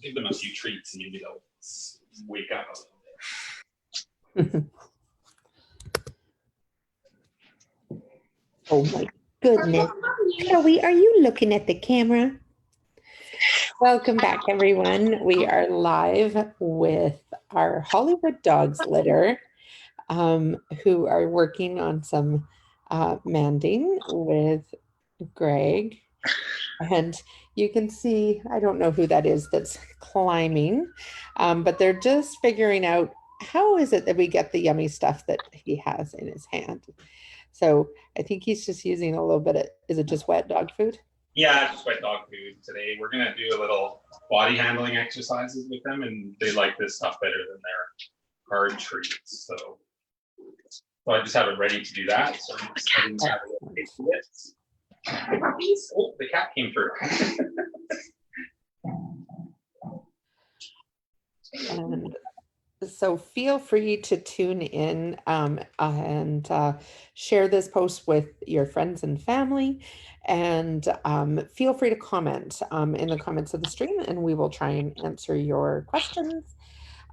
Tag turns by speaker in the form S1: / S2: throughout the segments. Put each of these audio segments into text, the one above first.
S1: give them a few treats and maybe they'll wake up a little bit.
S2: Oh my goodness. Chloe, are you looking at the camera? Welcome back, everyone. We are live with our Hollywood Dogs litter, who are working on some manding with Greg. And you can see, I don't know who that is that's climbing, but they're just figuring out how is it that we get the yummy stuff that he has in his hand. So I think he's just using a little bit of, is it just wet dog food?
S1: Yeah, just wet dog food today. We're going to do a little body handling exercises with them, and they like this stuff better than their hard treats. So I just have it ready to do that. So I'm just having a little taste of it. Oh, the cat came through.
S2: And so feel free to tune in and share this post with your friends and family, and feel free to comment in the comments of the stream, and we will try and answer your questions.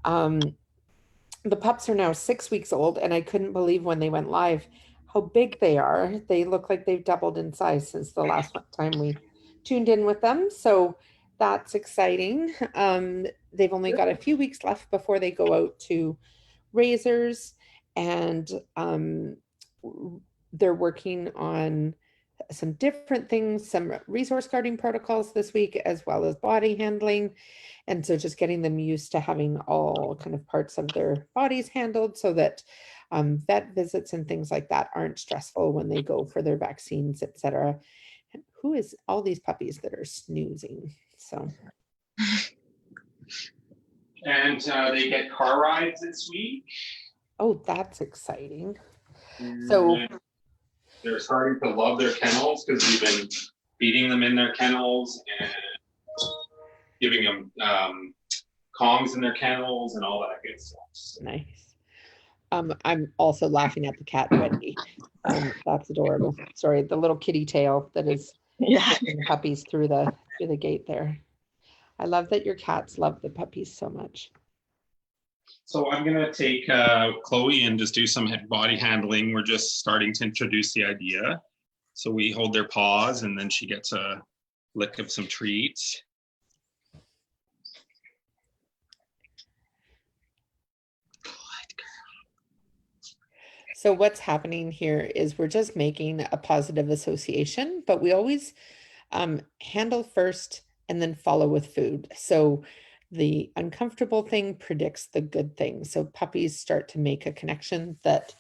S2: The pups are now 6 weeks old, and I couldn't believe when they went live how big they are. They look like they've doubled in size since the last time we tuned in with them. So that's exciting. They've only got a few weeks left before they go out to raisers, and they're working on some different things, some resource guarding protocols this week, as well as body handling. And so just getting them used to having all kind of parts of their bodies handled so that vet visits and things like that aren't stressful when they go for their vaccines, etc. Who is all these puppies that are snoozing? So.
S1: And they get car rides this week.
S2: Oh, that's exciting. So
S1: they're starting to love their kennels because we've been feeding them in their kennels and giving them Kongs in their kennels and all that good stuff.
S2: Nice. I'm also laughing at the cat, Wendy. That's adorable. Sorry, the little kitty tail that is getting puppies through the gate there. I love that your cats love the puppies so much.
S1: So I'm going to take Chloe and just do some body handling. We're just starting to introduce the idea. So we hold their paws and then she gets a lick of some treats.
S2: So what's happening here is we're just making a positive association, but we always handle first and then follow with food. So the uncomfortable thing predicts the good thing. So puppies start to make a connection that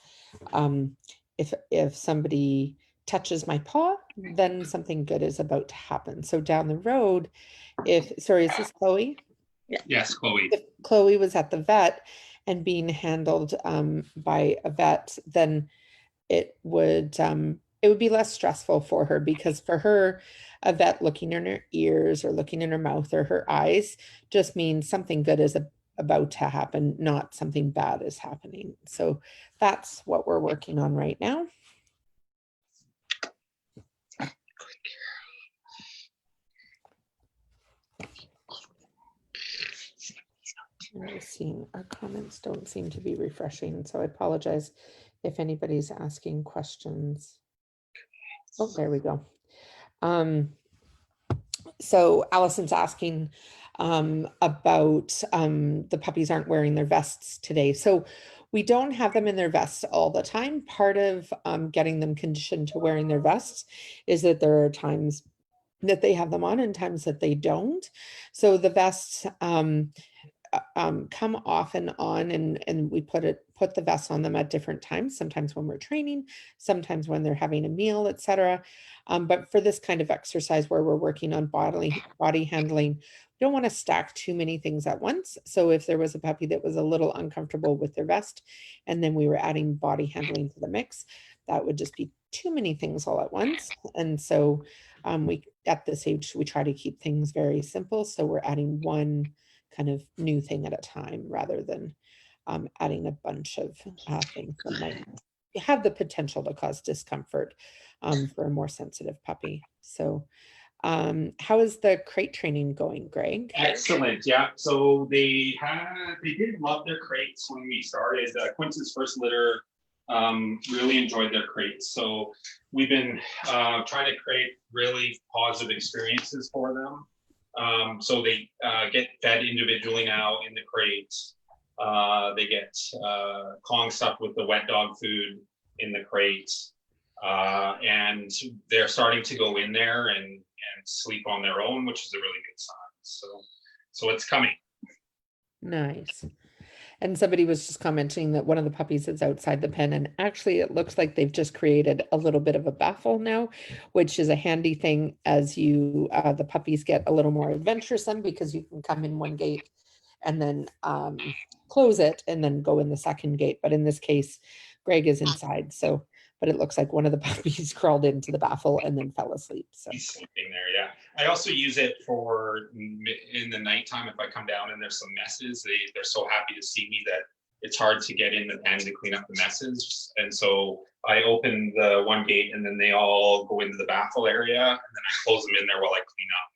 S2: if somebody touches my paw, then something good is about to happen. So down the road, sorry, is this Chloe?
S1: Yes, Chloe.
S2: If Chloe was at the vet and being handled by a vet, then it would be less stressful for her, because for her, a vet looking in her ears or looking in her mouth or her eyes just means something good is about to happen, not something bad is happening. So that's what we're working on right now. Our comments don't seem to be refreshing, so I apologize if anybody's asking questions. Oh, there we go. So Allison's asking about the puppies aren't wearing their vests today. So we don't have them in their vests all the time. Part of getting them conditioned to wearing their vests is that there are times that they have them on and times that they don't. So the vests come off and on, and we put the vests on them at different times, sometimes when we're training, sometimes when they're having a meal, etc. But for this kind of exercise where we're working on body handling, we don't want to stack too many things at once. So if there was a puppy that was a little uncomfortable with their vest and then we were adding body handling to the mix, that would just be too many things all at once. And so we, at this age, we try to keep things very simple. So we're adding one kind of new thing at a time rather than adding a bunch of things that might have the potential to cause discomfort for a more sensitive puppy. So How is the crate training going, Greg?
S1: Excellent. Yeah. So they did love their crates when we started. Quince's first litter really enjoyed their crates. So we've been trying to create really positive experiences for them. So they get fed individually now in the crates. They get Kong stuffed with the wet dog food in the crate. And they're starting to go in there and sleep on their own, which is a really good sign. So it's coming.
S2: Nice. And somebody was just commenting that one of the puppies is outside the pen, and actually it looks like they've just created a little bit of a baffle now, which is a handy thing as you the puppies get a little more adventuresome, because you can come in one gate and then close it and then go in the second gate. But in this case, Greg is inside, so but it looks like one of the puppies crawled into the baffle and then fell asleep. So
S1: He's sleeping there, yeah. I also use it for in the nighttime if I come down and there's some messes. They're so happy to see me that it's hard to get in the pen to clean up the messes. And so I open the one gate and then they all go into the baffle area, and then I close them in there while I clean up.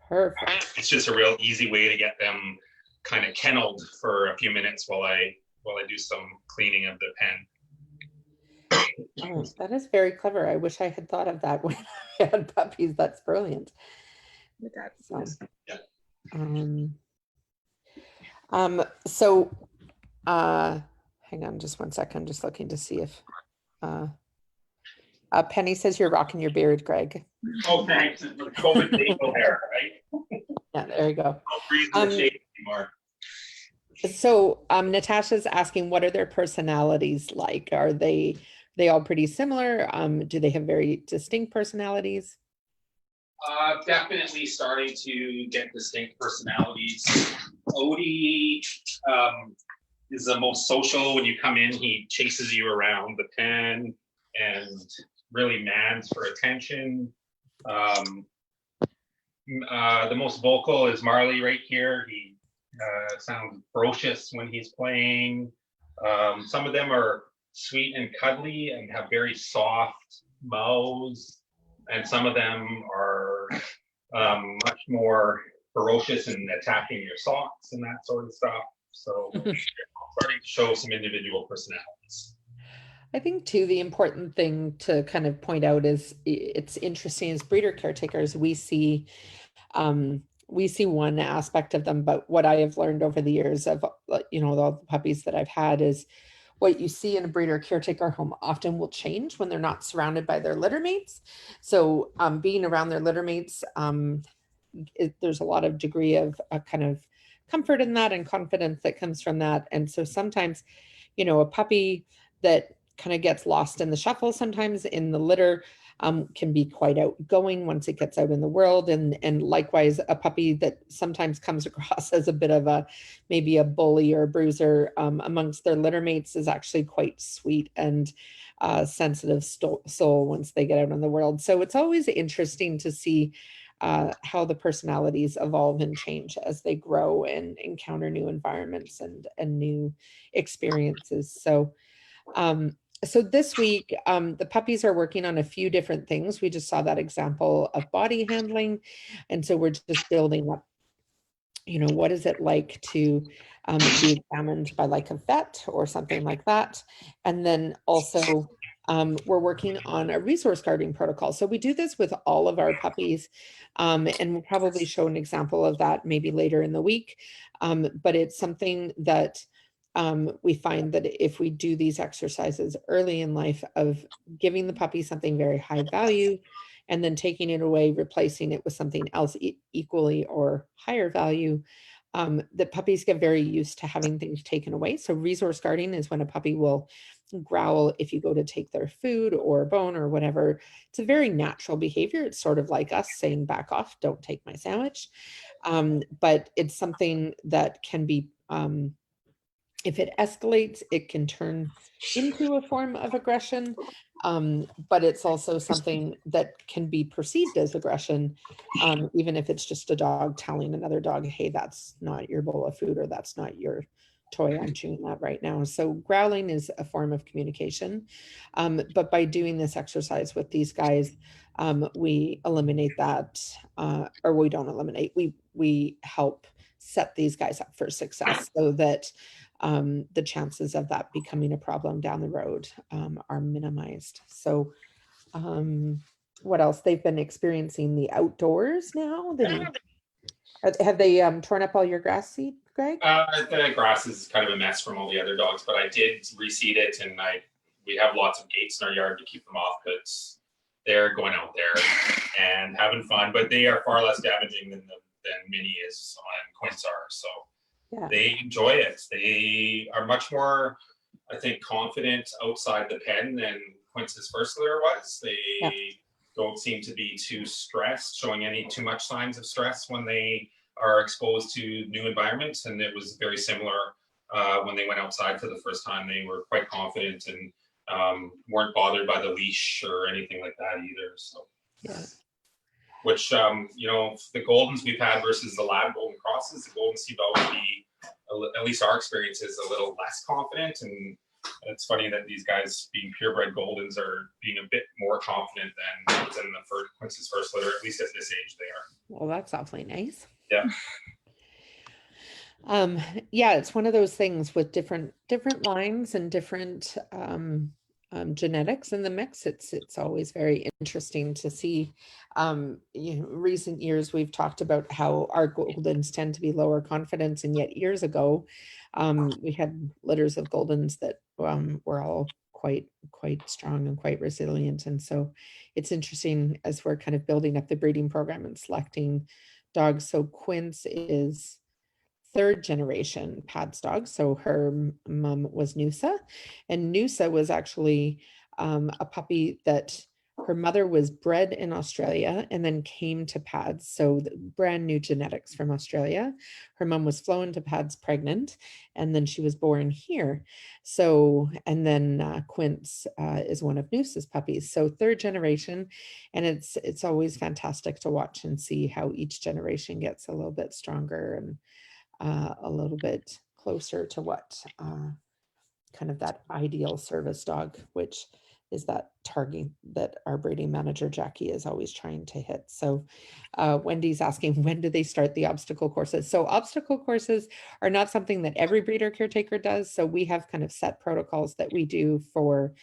S2: perfect.
S1: It's just a real easy way to get them kind of kenneled for a few minutes while I do some cleaning of the pen.
S2: Oh, that is very clever. I wish I had thought of that when I had puppies. That's brilliant. So,
S1: Yeah.
S2: So hang on just one second. I'm just looking to see if Penny says you're rocking your beard, Greg.
S1: Oh, thanks. COVID facial hair, right?
S2: Yeah, there you go.
S1: No reason to shave anymore.
S2: So Natasha's asking, what are their personalities like? Are they all pretty similar? Do they have very distinct personalities?
S1: Definitely starting to get distinct personalities. Odie is the most social. When you come in, he chases you around the pen and really mans for attention. The most vocal is Marley right here. He sounds ferocious when he's playing. Some of them are sweet and cuddly and have very soft mouths, and some of them are much more ferocious and attacking your socks and that sort of stuff. So starting to show some individual personalities.
S2: I think too, the important thing to kind of point out is it's interesting as breeder caretakers, we see one aspect of them, but what I have learned over the years of, you know, all the puppies that I've had is what you see in a breeder caretaker home often will change when they're not surrounded by their litter mates. So being around their litter mates, there's a lot of degree of kind of comfort in that and confidence that comes from that. And so sometimes, you know, a puppy that kind of gets lost in the shuffle sometimes in the litter can be quite outgoing once it gets out in the world. And likewise, a puppy that sometimes comes across as a bit of a, maybe a bully or a bruiser amongst their litter mates is actually quite sweet and sensitive soul once they get out in the world. So it's always interesting to see how the personalities evolve and change as they grow and encounter new environments and new experiences. So this week, the puppies are working on a few different things. We just saw that example of body handling. And so we're just building up, you know, what is it like to be examined by like a vet or something like that. And then also we're working on a resource guarding protocol. So we do this with all of our puppies, and we'll probably show an example of that maybe later in the week. But it's something that we find that if we do these exercises early in life of giving the puppy something very high value and then taking it away, replacing it with something else equally or higher value, the puppies get very used to having things taken away. So resource guarding is when a puppy will growl if you go to take their food or a bone or whatever. It's a very natural behavior. It's sort of like us saying, back off, don't take my sandwich. But it's something that can be, if it escalates, it can turn into a form of aggression, but it's also something that can be perceived as aggression, even if it's just a dog telling another dog, hey, that's not your bowl of food, or that's not your toy. I'm chewing that right now. So growling is a form of communication. But by doing this exercise with these guys, we eliminate that, or we don't eliminate, we help set these guys up for success so that the chances of that becoming a problem down the road are minimized. So what else? They've been experiencing the outdoors now. Have they torn up all your grass seed, Greg?
S1: The grass is kind of a mess from all the other dogs, but I did reseed it, and we have lots of gates in our yard to keep them off because they're going out there and having fun. But they are far less damaging than Minnie is and Quince are. So
S2: Yeah.
S1: they enjoy it. They are much more, I think, confident outside the pen than Quince's first litter was. They
S2: Yeah.
S1: don't seem to be too stressed, showing any too much signs of stress when they are exposed to new environments. And it was very similar when they went outside for the first time. They were quite confident and weren't bothered by the leash or anything like that either. So,
S2: Yeah.
S1: which the Goldens we've had versus the Lab Golden Crosses, the Goldens seem to always be, at least our experience is a little less confident. And it's funny that these guys, being purebred Goldens, are being a bit more confident than the first Quince's first litter. At least at this age, they are.
S2: Well, that's awfully nice.
S1: Yeah.
S2: Yeah, it's one of those things with different lines and different genetics in the mix. It's always very interesting to see. Recent years we've talked about how our Goldens tend to be lower confidence, and yet years ago we had litters of Goldens that were all quite strong and quite resilient. And so it's interesting as we're kind of building up the breeding program and selecting dogs. So Quince is third generation Pads dog. So her mom was Noosa, and Noosa was actually a puppy that her mother was bred in Australia and then came to Pads. So brand new genetics from Australia. Her mom was flown to Pads pregnant, and then she was born here. So, and then Quince is one of Noosa's puppies. So third generation, and it's always fantastic to watch and see how each generation gets a little bit stronger and a little bit closer to what kind of that ideal service dog, which is that target that our breeding manager Jackie is always trying to hit. So Wendy's asking, when do they start the obstacle courses? So obstacle courses are not something that every breeder caretaker does. So we have kind of set protocols that we do for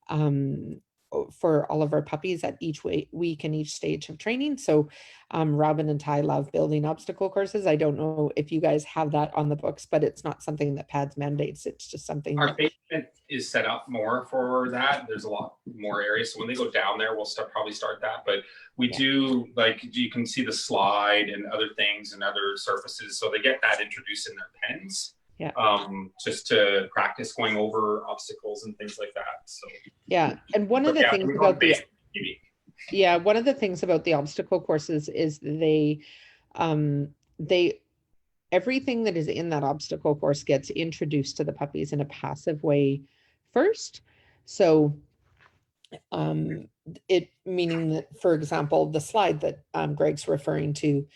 S2: all of our puppies at each week and each stage of training. So Robin and Ty love building obstacle courses. I don't know if you guys have that on the books, but it's not something that Pads mandates. It's just something
S1: our basement is set up more for that. There's a lot more areas. So when they go down there, we'll probably start that. But we do, like, you can see the slide and other things and other surfaces. So they get that introduced in their pens.
S2: Yeah.
S1: Just to practice going over obstacles and things like that. So
S2: yeah, and one of the things about one of the things about the obstacle courses is they everything that is in that obstacle course gets introduced to the puppies in a passive way first. So it meaning that, for example, the slide that Greg's referring to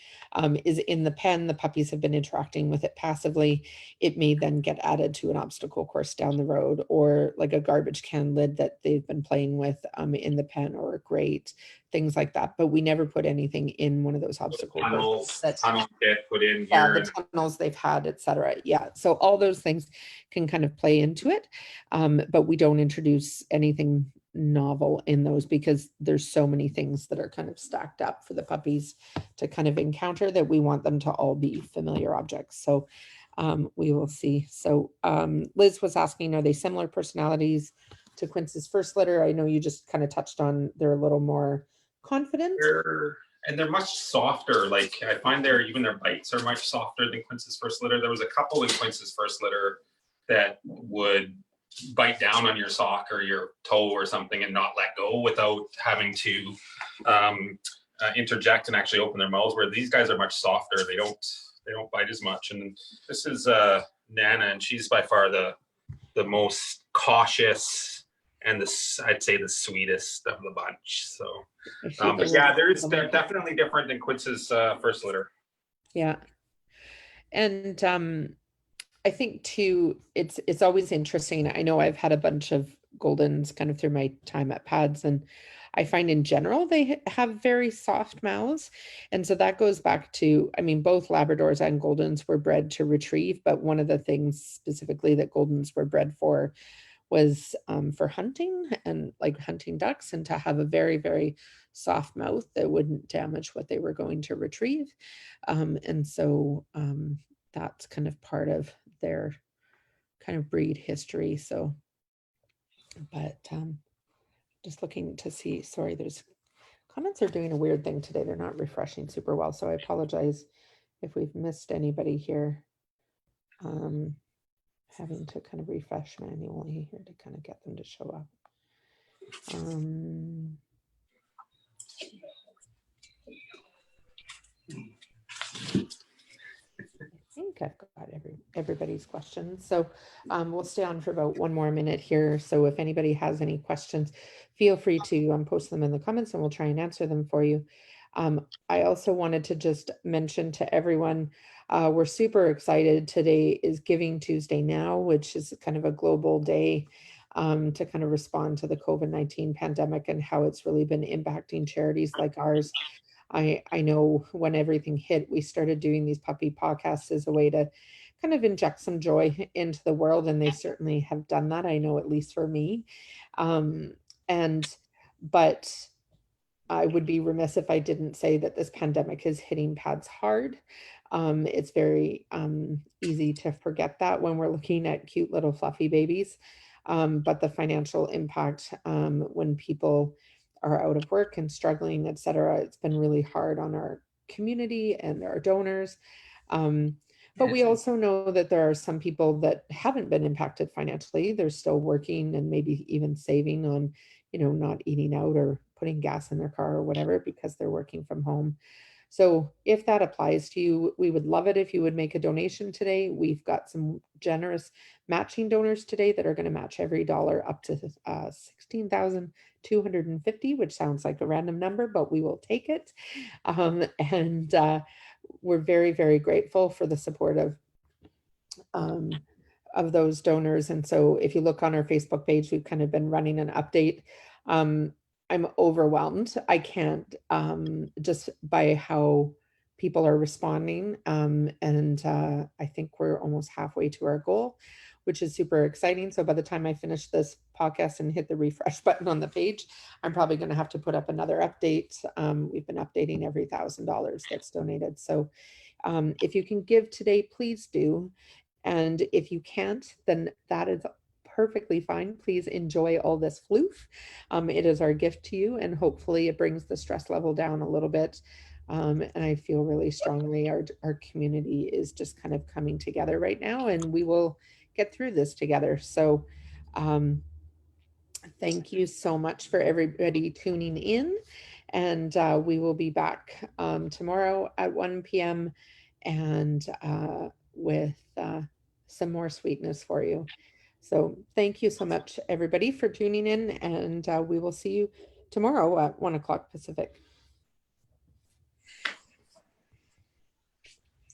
S2: is in the pen. The puppies have been interacting with it passively. It may then get added to an obstacle course down the road, or like a garbage can lid that they've been playing with in the pen, or a grate, things like that. But we never put anything in one of those obstacle courses.
S1: Tunnels get put in here.
S2: The tunnels they've had, etc. Yeah, so all those things can kind of play into it, but we don't introduce anything novel in those because there's so many things that are kind of stacked up for the puppies to kind of encounter that we want them to all be familiar objects. So we will see. So Liz was asking, are they similar personalities to Quince's first litter? I know you just kind of touched on they're a little more confident.
S1: They're much softer. Like I find even their bites are much softer than Quince's first litter. There was a couple in Quince's first litter that would bite down on your sock or your toe or something and not let go without having to interject and actually open their mouths, where these guys are much softer. They don't bite as much. And this is Nana, and she's by far the most cautious and I'd say the sweetest of the bunch. So but yeah, they're definitely different than Quince's first litter.
S2: Yeah. And I think too, it's always interesting. I know I've had a bunch of Goldens kind of through my time at pads, and I find in general they have very soft mouths. And so that goes back to, I mean, both Labradors and Goldens were bred to retrieve, but one of the things specifically that Goldens were bred was for hunting and like hunting ducks, and to have a very, very soft mouth that wouldn't damage what they were going to retrieve. And so that's kind of part of their kind of breed history. So, but just looking to see, sorry, there's comments are doing a weird thing today. They're not refreshing super well. So I apologize if we've missed anybody here. Having to kind of refresh manually here to kind of get them to show up. I think I've got everybody's questions. So we'll stay on for about one more minute here. So if anybody has any questions, feel free to post them in the comments and we'll try and answer them for you. I also wanted to just mention to everyone, we're super excited. Today is Giving Tuesday Now, which is kind of a global day to kind of respond to the COVID-19 pandemic and how it's really been impacting charities like ours. I know when everything hit, we started doing these puppy podcasts as a way to kind of inject some joy into the world, and they certainly have done that. I know, at least for me. Um, and but I would be remiss if I didn't say that this pandemic is hitting pads hard. It's very easy to forget that when we're looking at cute little fluffy babies. But the financial impact when people are out of work and struggling, et cetera, it's been really hard on our community and our donors. But we also know that there are some people that haven't been impacted financially. They're still working and maybe even saving on, not eating out or putting gas in their car or whatever because they're working from home. So if that applies to you, we would love it if you would make a donation today. We've got some generous matching donors today that are going to match every dollar up to 16,250, which sounds like a random number, but we will take it. And we're very, very grateful for the support of those donors. And so if you look on our Facebook page, we've kind of been running an update. I'm overwhelmed. I can't, just by how people are responding. And I think we're almost halfway to our goal, which is super exciting. So by the time I finish this podcast and hit the refresh button on the page, I'm probably going to have to put up another update. We've been updating every $1,000 that's donated. So if you can give today, please do. And if you can't, then that is perfectly fine. Please enjoy all this floof. It is our gift to you, and hopefully it brings the stress level down a little bit. And I feel really strongly our community is just kind of coming together right now, and we will get through this together. So thank you so much for everybody tuning in. And we will be back tomorrow at 1 p.m. and with some more sweetness for you. So thank you so much, everybody, for tuning in. And we will see you tomorrow at 1 o'clock Pacific.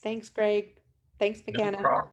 S2: Thanks, Greg. Thanks, McKenna.
S1: No problem.